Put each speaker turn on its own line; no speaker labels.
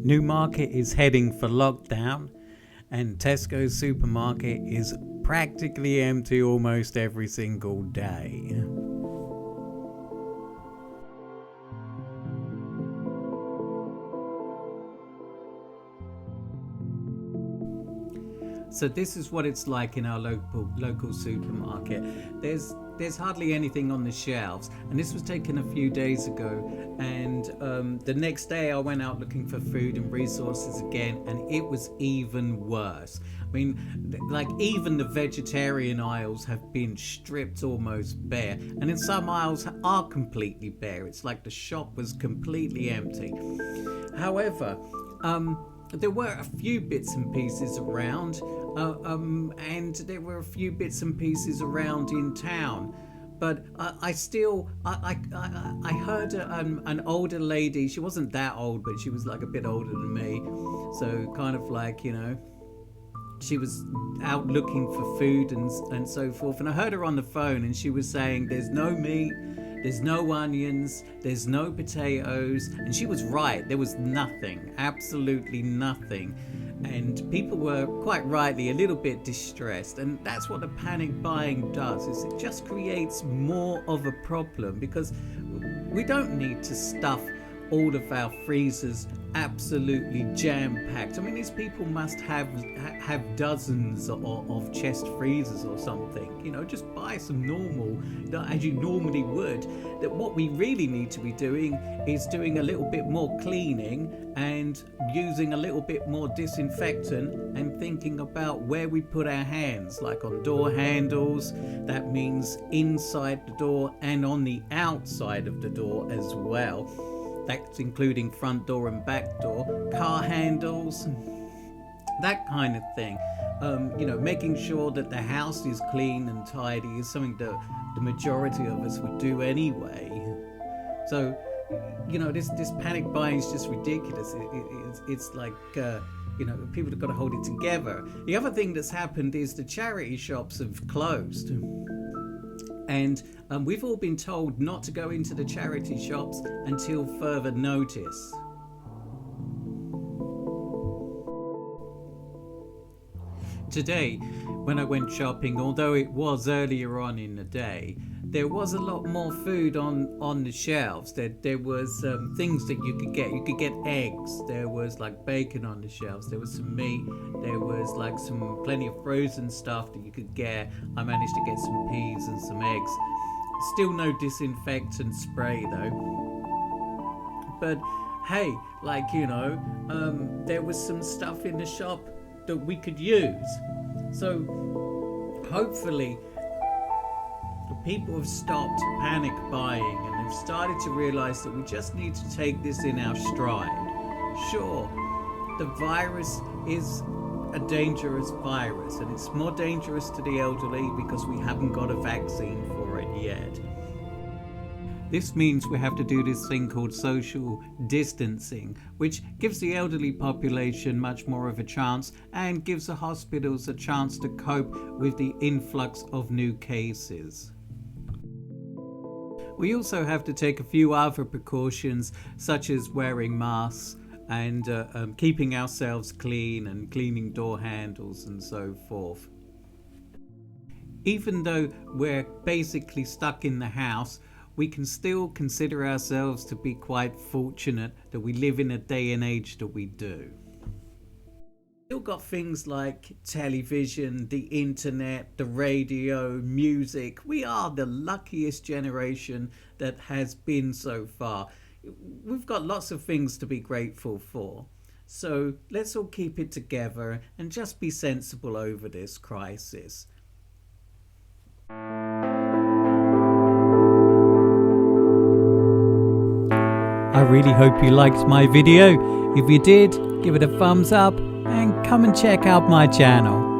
Newmarket is heading for lockdown, and Tesco's supermarket is practically empty almost every single day. So this is what it's like in our local supermarket. There's hardly anything on the shelves, and this was taken a few days ago, and the next day I went out looking for food and resources again, and it was even worse. I mean, like, even the vegetarian aisles have been stripped almost bare, and in some aisles are completely bare. It's like the shop was completely empty. However, there were a few bits and pieces around, and there were a few bits and pieces around in town. But I heard an older lady. She wasn't that old, but she was like a bit older than me. So kind of like, she was out looking for food and so forth. And I heard her on the phone, and she was saying there's no meat, there's no onions, there's no potatoes. And she was right. There was nothing, absolutely nothing. And people were quite rightly a little bit distressed. And that's what the panic buying does, is it just creates more of a problem, because we don't need to stuff all of our freezers absolutely jam-packed. I mean, these people must have dozens of chest freezers or something. Just buy some normal, as you normally would. That what we really need to be doing is doing a little bit more cleaning and using a little bit more disinfectant, and thinking about where we put our hands, like on door handles. That means inside the door and on the outside of the door as well. That's including front door and back door, car handles, that kind of thing. Making sure that the house is clean and tidy is something that the majority of us would do anyway. So, this panic buying is just ridiculous. It's like, people have got to hold it together. The other thing that's happened is the charity shops have closed. And we've all been told not to go into the charity shops until further notice. Today, when I went shopping, although it was earlier on in the day, there was a lot more food on the shelves. There was things that you could get. You could get eggs. There was like bacon on the shelves. There was some meat. There was like plenty of frozen stuff that you could get. I managed to get some peas and some eggs. Still no disinfectant spray though. But hey, there was some stuff in the shop that we could use. So hopefully people have stopped panic buying, and they've started to realize that we just need to take this in our stride. Sure, the virus is a dangerous virus, and it's more dangerous to the elderly because we haven't got a vaccine for it yet. This means we have to do this thing called social distancing, which gives the elderly population much more of a chance, and gives the hospitals a chance to cope with the influx of new cases. We also have to take a few other precautions, such as wearing masks and keeping ourselves clean and cleaning door handles and so forth. Even though we're basically stuck in the house, we can still consider ourselves to be quite fortunate that we live in a day and age that we do. Still got things like television, the internet, the radio, music. We are the luckiest generation that has been so far. We've got lots of things to be grateful for. So let's all keep it together and just be sensible over this crisis. I really hope you liked my video. If you did, give it a thumbs up and come and check out my channel.